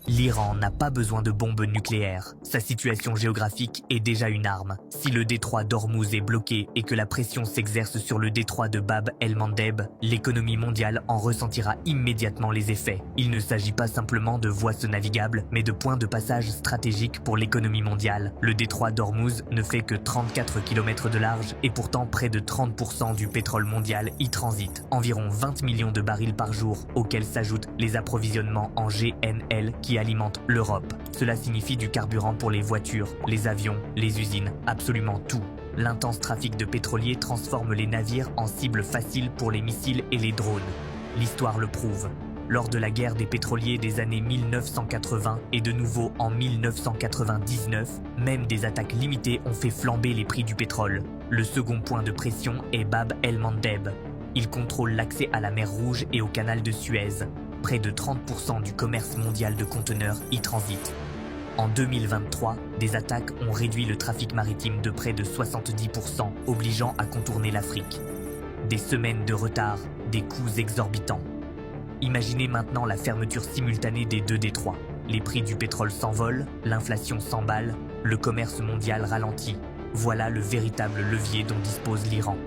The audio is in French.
L'Iran n'a pas besoin de bombes nucléaires. Sa situation géographique est déjà une arme. Si le détroit d'Ormuz est bloqué et que la pression s'exerce sur le détroit de Bab el-Mandeb, l'économie mondiale en ressentira immédiatement les effets. Il ne s'agit pas simplement de voies navigables, mais de points de passage stratégiques pour l'économie mondiale. Le détroit d'Ormuz ne fait que 34 km de large et pourtant près de 30% du pétrole mondial y transite. Environ 20 millions de barils par jour, auxquels s'ajoutent les approvisionnements en GNL qui alimente l'Europe. Cela signifie du carburant pour les voitures, les avions, les usines, absolument tout. L'intense trafic de pétroliers transforme les navires en cibles faciles pour les missiles et les drones. L'histoire le prouve. Lors de la guerre des pétroliers des années 1980 et de nouveau en 1999, même des attaques limitées ont fait flamber les prix du pétrole. Le second point de pression est Bab el-Mandeb. Il contrôle l'accès à la mer Rouge et au canal de Suez. Près de 30% du commerce mondial de conteneurs y transite. En 2023, des attaques ont réduit le trafic maritime de près de 70%, obligeant à contourner l'Afrique. Des semaines de retard, des coûts exorbitants. Imaginez maintenant la fermeture simultanée des deux détroits. Les prix du pétrole s'envolent, l'inflation s'emballe, le commerce mondial ralentit. Voilà le véritable levier dont dispose l'Iran.